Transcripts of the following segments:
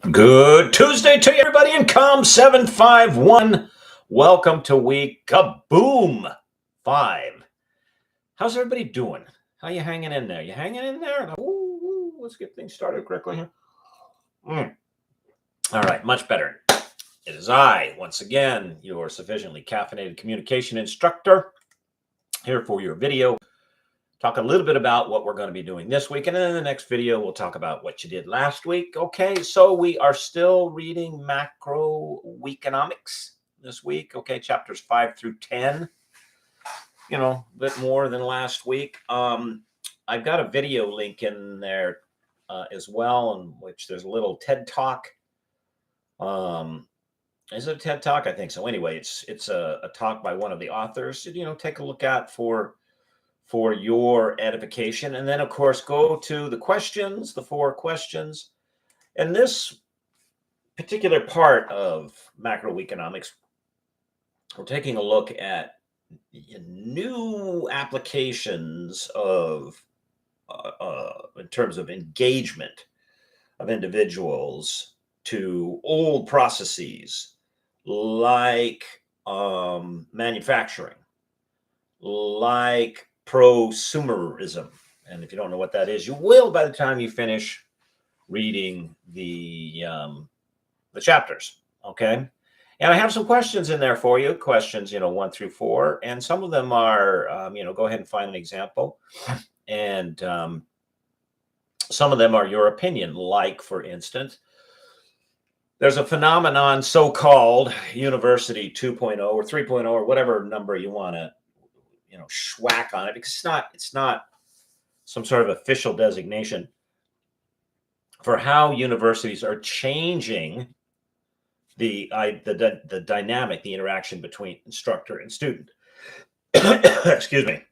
Good Tuesday to you, everybody, in Com 751. Welcome to week Kaboom 5. How's everybody doing? How you hanging in there? You hanging in there? Ooh, let's get things started quickly here. All right, much better. It is I, once again, your sufficiently caffeinated communication instructor, here for your video. Talk a little bit about what we're going to be doing this week. And then in the next video, we'll talk about what you did last week. Okay, so we are still reading macroeconomics this week. Okay, chapters 5 through 10. You know, a bit more than last week. I've got a video link in there as well, in which there's a little TED Talk. Is it a TED Talk? I think so. Anyway, it's a talk by one of the authors. You know, take a look at for your edification. And then, of course, go to the questions, the 4 questions. And this particular part of macroeconomics, we're taking a look at new applications of, in terms of engagement of individuals to old processes like manufacturing, like prosumerism. And if you don't know what that is, you will by the time you finish reading the chapters. Okay. And I have some questions in there for you, questions, 1 through 4. And some of them are, go ahead and find an example. And some of them are your opinion. Like, for instance, there's a phenomenon, so-called University 2.0 or 3.0 or whatever number you want to schwack on it, because it's not some sort of official designation for how universities are changing the dynamic, the interaction between instructor and student. Excuse me.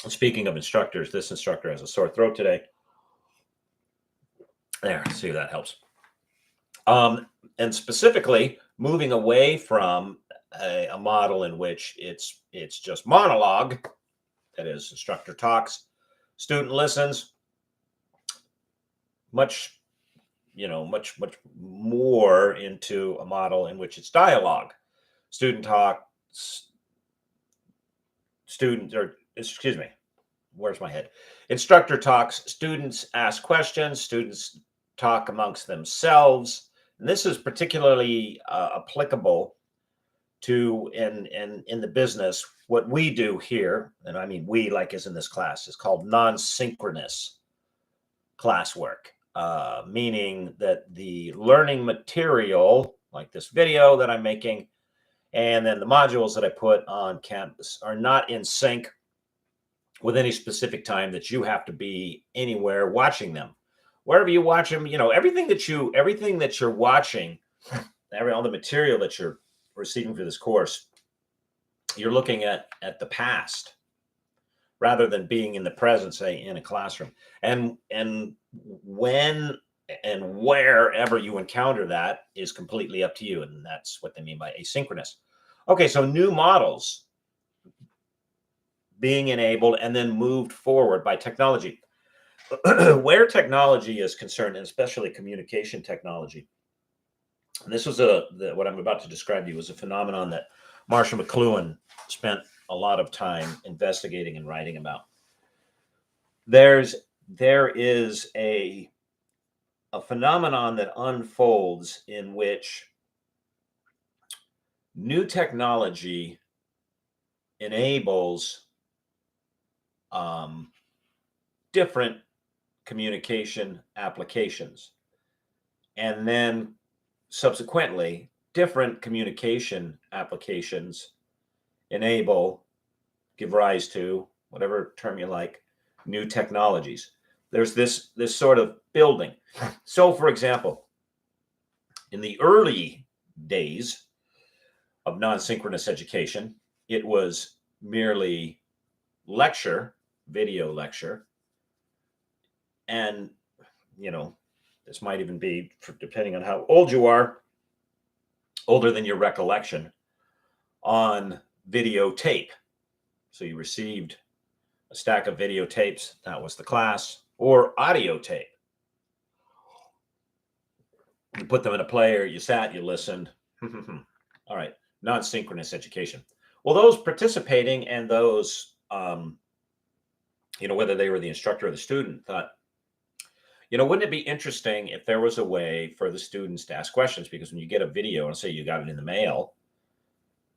Speaking of instructors, this instructor has a sore throat today. There, see if that helps. And specifically, moving away from a model in which it's just monologue, that is, instructor talks, student listens, much more into a model in which it's dialogue. Student talk, instructor talks, students ask questions, students talk amongst themselves. And this is particularly applicable to in the business. What we do here, and I mean we, like as in this class, is called non-synchronous classwork, meaning that the learning material, like this video that I'm making, and then the modules that I put on campus, are not in sync with any specific time that you have to be anywhere watching them. Wherever you watch them, everything that you're watching, all the material that you're receiving for this course, you're looking at the past rather than being in the present, say in a classroom. And when and wherever you encounter that is completely up to you. And that's what they mean by asynchronous. Okay, so new models being enabled and then moved forward by technology. Where technology is concerned, and especially communication technology, and this was what I'm about to describe to you was a phenomenon that Marshall McLuhan spent a lot of time investigating and writing about. There is a phenomenon that unfolds in which new technology enables different communication applications, and then subsequently different communication applications give rise to, whatever term you like, new technologies. There's this sort of building. So, for example, in the early days of non-synchronous education, it was merely lecture, video lecture, and this might even be, depending on how old you are, older than your recollection, on videotape. So you received a stack of videotapes, that was the class, or audio tape. put them in a player, you sat, you listened. All right, non-synchronous education. Well, those participating and those, whether they were the instructor or the student, thought, wouldn't it be interesting if there was a way for the students to ask questions? Because when you get a video and say you got it in the mail,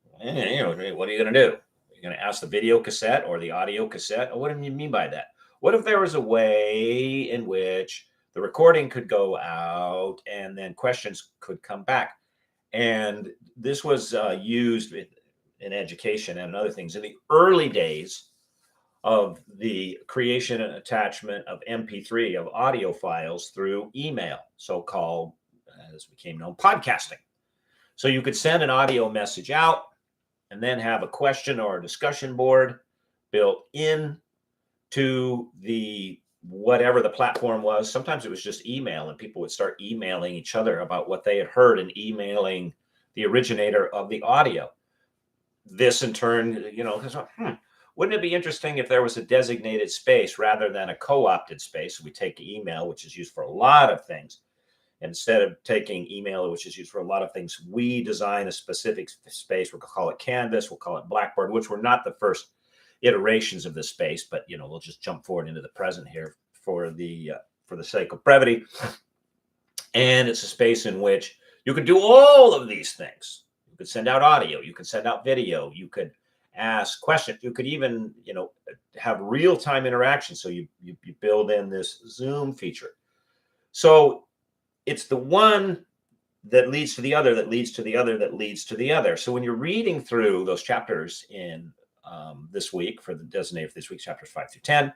what are you going to do? You're going to ask the video cassette or the audio cassette? What do you mean by that? What if there was a way in which the recording could go out and then questions could come back? And this was used in education and other things in the early days of the creation and attachment of MP3, of audio files through email, so-called, as became known, podcasting. So you could send an audio message out and then have a question or a discussion board built in to the whatever the platform was. Sometimes it was just email, and people would start emailing each other about what they had heard and emailing the originator of the audio. This in turn, wouldn't it be interesting if there was a designated space rather than a co-opted space? We take email, which is used for a lot of things. Instead of taking email, which is used for a lot of things, we design a specific space. We'll call it Canvas. We'll call it Blackboard, which were not the first iterations of this space, but we'll just jump forward into the present here for the sake of brevity. And it's a space in which you could do all of these things. You could send out audio. You could send out video. You could ask questions. You could even, have real-time interaction. So you build in this Zoom feature. So it's the one that leads to the other, that leads to the other, that leads to the other. So when you're reading through those chapters in this week, for the designated for this week, chapters 5 through 10,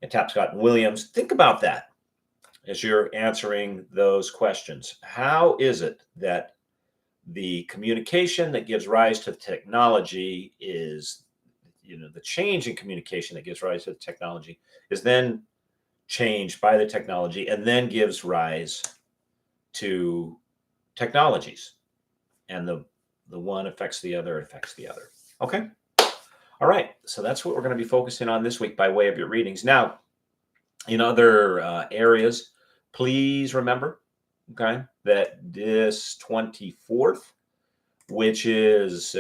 and Tapscott and Williams, think about that as you're answering those questions. How is it that the communication that gives rise to the technology is, the change in communication that gives rise to the technology is then changed by the technology and then gives rise to technologies, and the one affects the other, Okay. All right. So that's what we're going to be focusing on this week by way of your readings. Now, in other areas, please remember, okay, that this 24th, which is,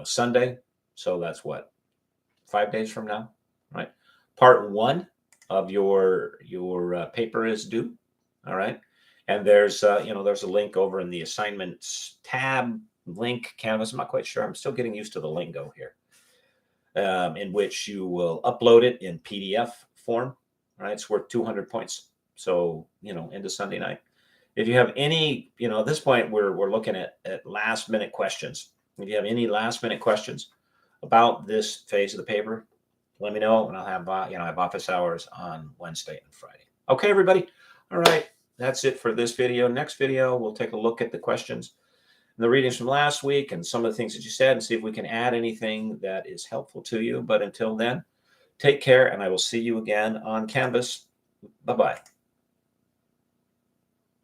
Sunday. So that's what, 5 days from now, right? Part 1 of your paper is due. All right. And there's a link over in the assignments tab, link, Canvas. I'm not quite sure. I'm still getting used to the lingo here, in which you will upload it in PDF form. Right. It's worth 200 points. So, into Sunday night. If you have any, at this point, we're looking at last minute questions. If you have any last minute questions about this phase of the paper, let me know, and I'll have, I have office hours on Wednesday and Friday. Okay, everybody. All right. That's it for this video. Next video, we'll take a look at the questions and the readings from last week and some of the things that you said, and see if we can add anything that is helpful to you. But until then, take care, and I will see you again on Canvas. Bye-bye.